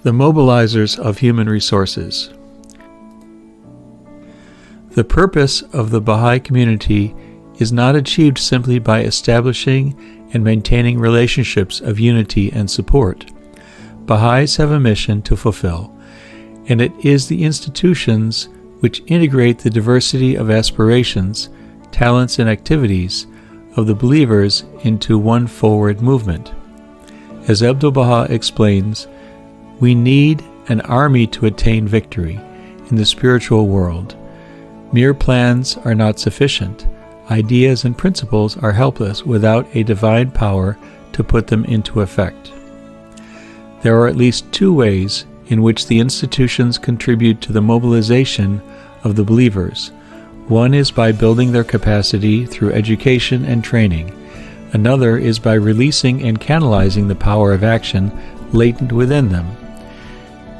The Mobilizers of Human Resources. The purpose of the Baha'i community is not achieved simply by establishing and maintaining relationships of unity and support. Baha'is have a mission to fulfill, and it is the institutions which integrate the diversity of aspirations, talents, and activities of the believers into one forward movement. As Abdu'l-Baha explains, we need an army to attain victory in the spiritual world. Mere plans are not sufficient. Ideas and principles are helpless without a divine power to put them into effect. There are at least two ways in which the institutions contribute to the mobilization of the believers. One is by building their capacity through education and training. Another is by releasing and canalizing the power of action latent within them.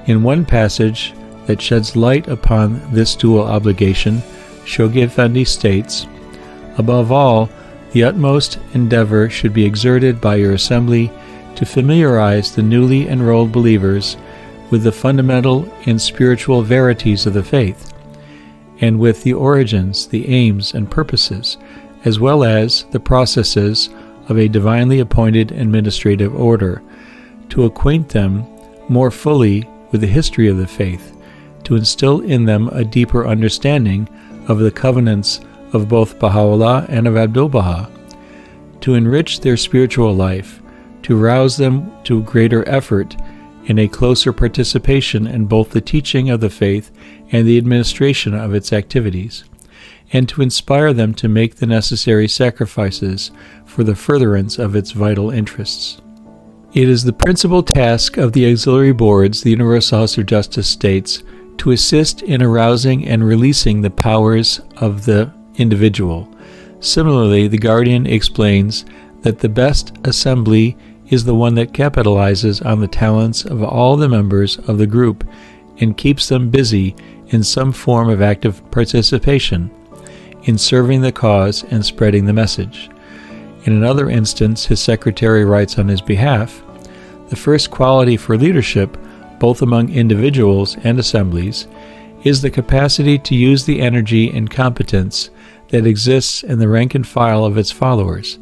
In one passage that sheds light upon this dual obligation, Shoghi Effendi states, "Above all, the utmost endeavor should be exerted by your assembly to familiarize the newly enrolled believers with the fundamental and spiritual verities of the faith, and with the origins, the aims, and purposes, as well as the processes of a divinely appointed administrative order, to acquaint them more fully with the history of the faith, to instill in them a deeper understanding of the covenants of both Baha'u'llah and of Abdu'l-Baha, to enrich their spiritual life, to rouse them to greater effort in a closer participation in both the teaching of the faith and the administration of its activities, and to inspire them to make the necessary sacrifices for the furtherance of its vital interests." It is the principal task of the auxiliary boards, the Universal House of Justice states, to assist in arousing and releasing the powers of the individual. Similarly, the Guardian explains that the best assembly is the one that capitalizes on the talents of all the members of the group and keeps them busy in some form of active participation in serving the cause and spreading the message. In another instance, his secretary writes on his behalf, "The first quality for leadership, both among individuals and assemblies, is the capacity to use the energy and competence that exists in the rank and file of its followers.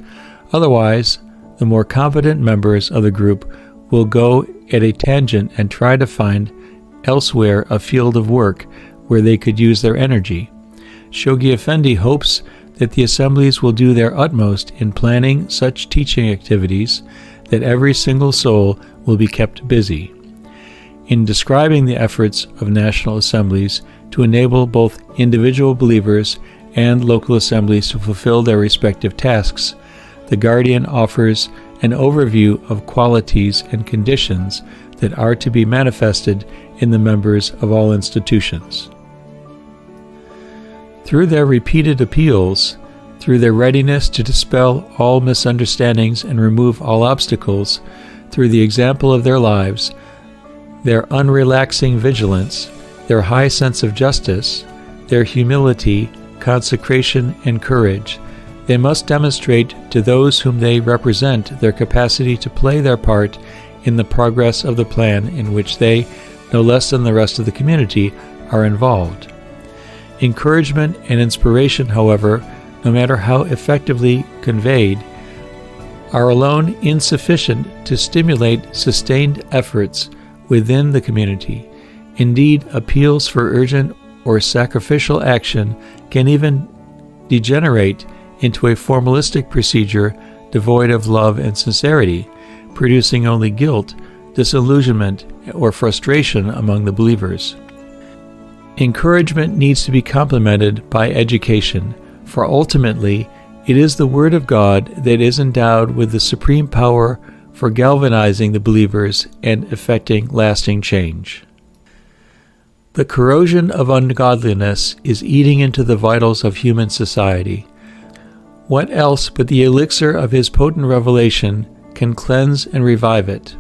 Otherwise, the more competent members of the group will go at a tangent and try to find elsewhere a field of work where they could use their energy. Shoghi Effendi hopes that the assemblies will do their utmost in planning such teaching activities that every single soul will be kept busy." In describing the efforts of national assemblies to enable both individual believers and local assemblies to fulfill their respective tasks, the Guardian offers an overview of qualities and conditions that are to be manifested in the members of all institutions. Through their repeated appeals, through their readiness to dispel all misunderstandings and remove all obstacles, through the example of their lives, their unrelaxing vigilance, their high sense of justice, their humility, consecration, and courage, they must demonstrate to those whom they represent their capacity to play their part in the progress of the plan in which they, no less than the rest of the community, are involved. Encouragement and inspiration, however, no matter how effectively conveyed, are alone insufficient to stimulate sustained efforts within the community. Indeed, appeals for urgent or sacrificial action can even degenerate into a formalistic procedure devoid of love and sincerity, producing only guilt, disillusionment, or frustration among the believers. Encouragement needs to be complemented by education, for ultimately it is the Word of God that is endowed with the supreme power for galvanizing the believers and effecting lasting change. The corrosion of ungodliness is eating into the vitals of human society. What else but the elixir of his potent revelation can cleanse and revive it?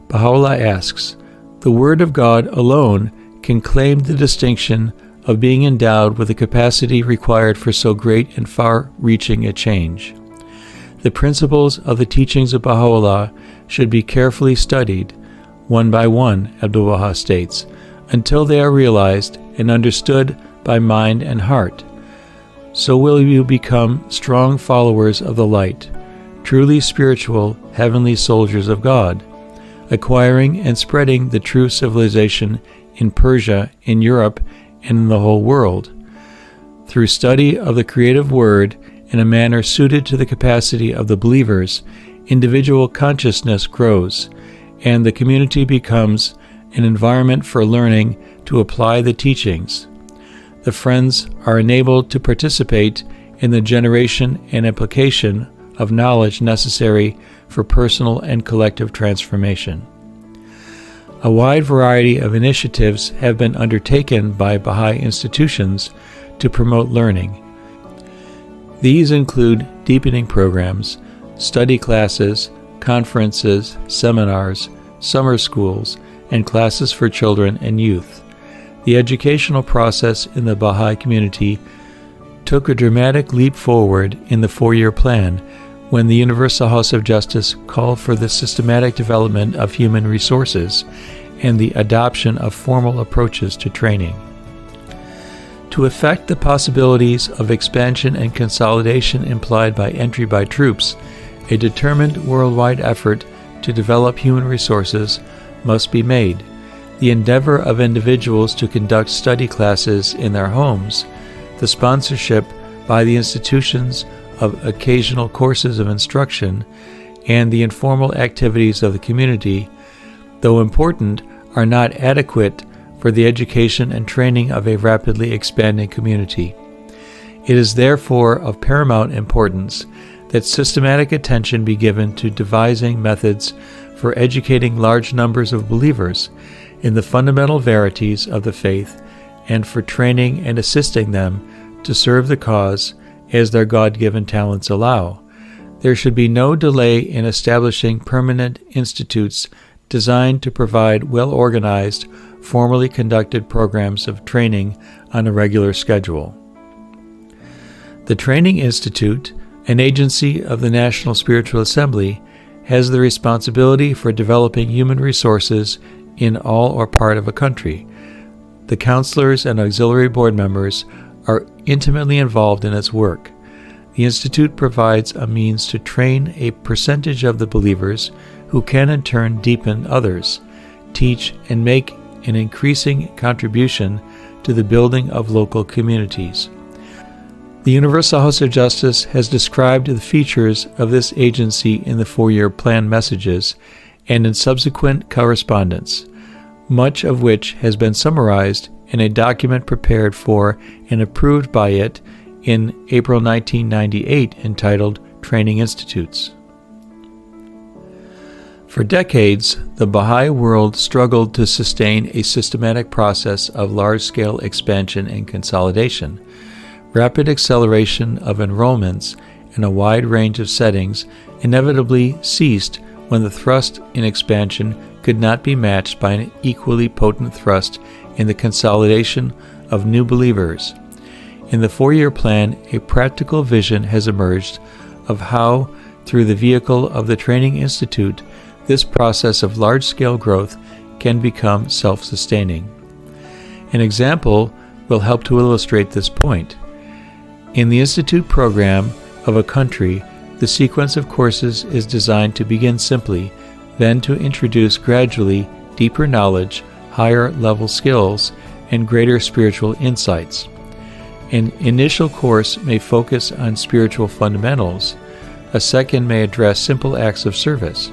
Baha'u'llah asks, the Word of God alone can claim the distinction of being endowed with the capacity required for so great and far-reaching a change. The principles of the teachings of Baha'u'llah should be carefully studied, one by one, Abdu'l-Baha states, until they are realized and understood by mind and heart. So will you become strong followers of the light, truly spiritual, heavenly soldiers of God, acquiring and spreading the true civilization in Persia, in Europe, and in the whole world. Through study of the creative word in a manner suited to the capacity of the believers, individual consciousness grows, and the community becomes an environment for learning to apply the teachings. The friends are enabled to participate in the generation and application of knowledge necessary for personal and collective transformation. A wide variety of initiatives have been undertaken by Baha'i institutions to promote learning. These include deepening programs, study classes, conferences, seminars, summer schools, and classes for children and youth. The educational process in the Baha'i community took a dramatic leap forward in the 4-year plan when the Universal House of Justice called for the systematic development of human resources and the adoption of formal approaches to training. To effect the possibilities of expansion and consolidation implied by entry by troops, a determined worldwide effort to develop human resources must be made. The endeavor of individuals to conduct study classes in their homes, the sponsorship by the institutions of occasional courses of instruction, and the informal activities of the community, though important, are not adequate for the education and training of a rapidly expanding community. It is therefore of paramount importance that systematic attention be given to devising methods for educating large numbers of believers in the fundamental verities of the faith and for training and assisting them to serve the cause as their God-given talents allow. There should be no delay in establishing permanent institutes designed to provide well-organized, formally conducted programs of training on a regular schedule. The Training Institute, an agency of the National Spiritual Assembly, has the responsibility for developing human resources in all or part of a country. The counselors and auxiliary board members are intimately involved in its work. The Institute provides a means to train a percentage of the believers who can in turn deepen others, teach, and make an increasing contribution to the building of local communities. The Universal House of Justice has described the features of this agency in the 4-year plan messages and in subsequent correspondence, much of which has been summarized in a document prepared for and approved by it in April 1998 entitled Training Institutes. For decades, the Baha'i world struggled to sustain a systematic process of large-scale expansion and consolidation. Rapid acceleration of enrollments in a wide range of settings inevitably ceased when the thrust in expansion could not be matched by an equally potent thrust in the consolidation of new believers. In the 4-year plan, a practical vision has emerged of how, through the vehicle of the Training Institute, this process of large-scale growth can become self-sustaining. An example will help to illustrate this point. In the Institute program of a country, the sequence of courses is designed to begin simply, then to introduce gradually deeper knowledge, higher level skills, and greater spiritual insights. An initial course may focus on spiritual fundamentals. A second may address simple acts of service.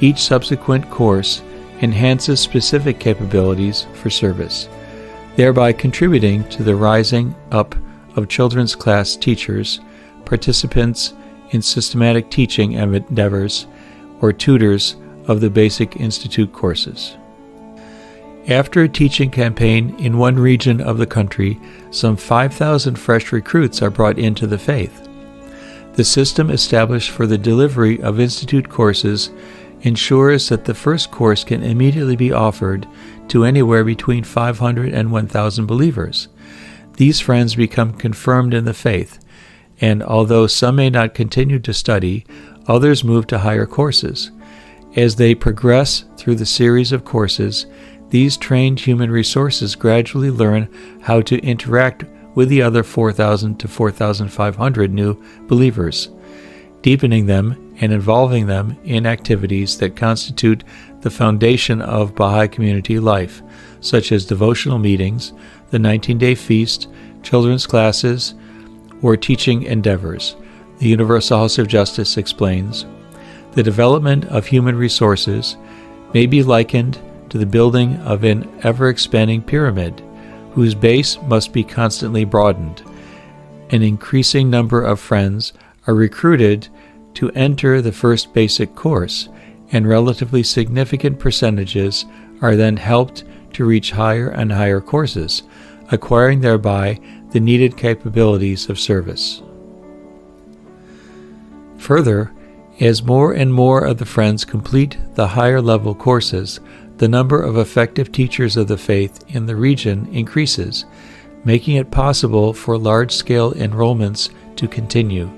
Each subsequent course enhances specific capabilities for service, thereby contributing to the rising up of children's class teachers, participants in systematic teaching endeavors, or tutors of the basic institute courses. After a teaching campaign in one region of the country, some 5,000 fresh recruits are brought into the faith. The system established for the delivery of institute courses ensures that the first course can immediately be offered to anywhere between 500 and 1,000 believers. These friends become confirmed in the faith, and although some may not continue to study, others move to higher courses. As they progress through the series of courses, these trained human resources gradually learn how to interact with the other 4,000 to 4,500 new believers, deepening them and involving them in activities that constitute the foundation of Baha'i community life, such as devotional meetings, the 19-day feast, children's classes, or teaching endeavors. The Universal House of Justice explains, the development of human resources may be likened to the building of an ever-expanding pyramid, whose base must be constantly broadened. An increasing number of friends are recruited to enter the first basic course, and relatively significant percentages are then helped to reach higher and higher courses, acquiring thereby the needed capabilities of service. Further, as more and more of the friends complete the higher level courses, the number of effective teachers of the faith in the region increases, making it possible for large-scale enrollments to continue.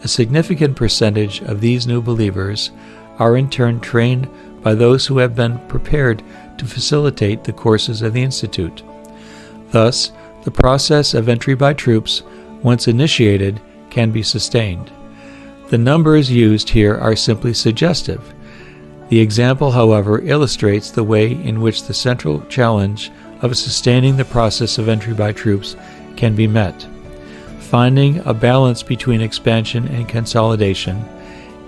A significant percentage of these new believers are in turn trained by those who have been prepared to facilitate the courses of the Institute. Thus, the process of entry by troops, once initiated, can be sustained. The numbers used here are simply suggestive. The example, however, illustrates the way in which the central challenge of sustaining the process of entry by troops can be met. Finding a balance between expansion and consolidation,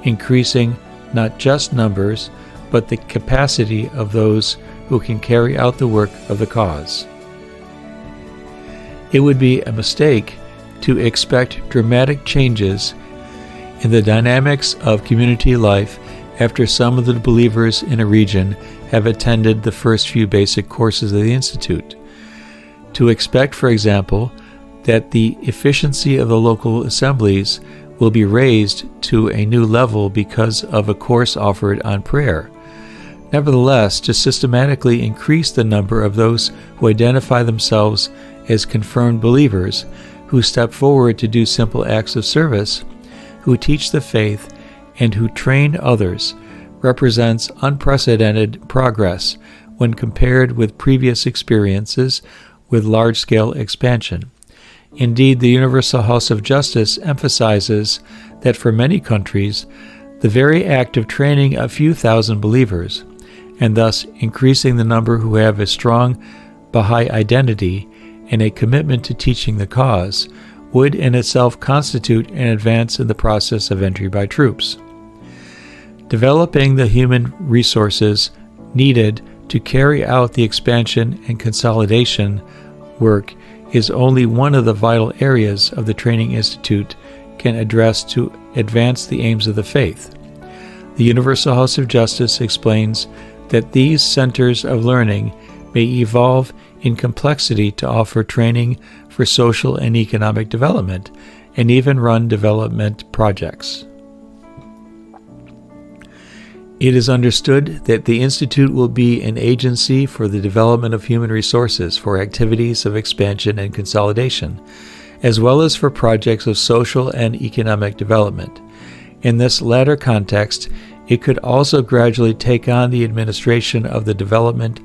increasing not just numbers, but the capacity of those who can carry out the work of the cause. It would be a mistake to expect dramatic changes in the dynamics of community life after some of the believers in a region have attended the first few basic courses of the Institute. To expect, for example, that the efficiency of the local assemblies will be raised to a new level because of a course offered on prayer. Nevertheless, to systematically increase the number of those who identify themselves as confirmed believers, who step forward to do simple acts of service, who teach the faith, and who train others, represents unprecedented progress when compared with previous experiences with large-scale expansion. Indeed, the Universal House of Justice emphasizes that for many countries, the very act of training a few thousand believers, and thus increasing the number who have a strong Baha'i identity and a commitment to teaching the cause, would in itself constitute an advance in the process of entry by troops. Developing the human resources needed to carry out the expansion and consolidation work is only one of the vital areas of the Training Institute can address to advance the aims of the faith. The Universal House of Justice explains that these centers of learning may evolve in complexity to offer training for social and economic development, and even run development projects. It is understood that the Institute will be an agency for the development of human resources for activities of expansion and consolidation, as well as for projects of social and economic development. In this latter context, it could also gradually take on the administration of the development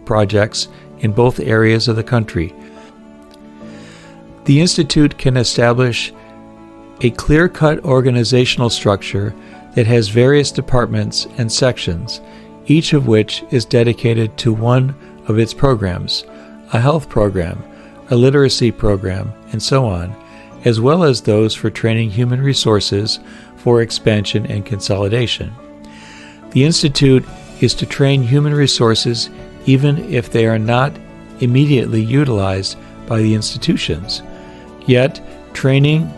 projects in both areas of the country. The Institute can establish a clear-cut organizational structure that has various departments and sections, each of which is dedicated to one of its programs, a health program, a literacy program, and so on, as well as those for training human resources for expansion and consolidation. The Institute is to train human resources even if they are not immediately utilized by the institutions. Yet, training,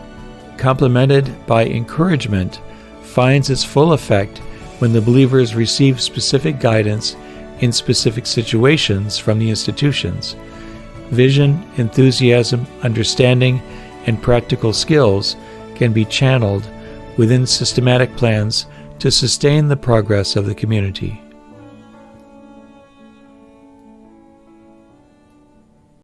complemented by encouragement, finds its full effect when the believers receive specific guidance in specific situations from the institutions. Vision, enthusiasm, understanding, and practical skills can be channeled within systematic plans to sustain the progress of the community.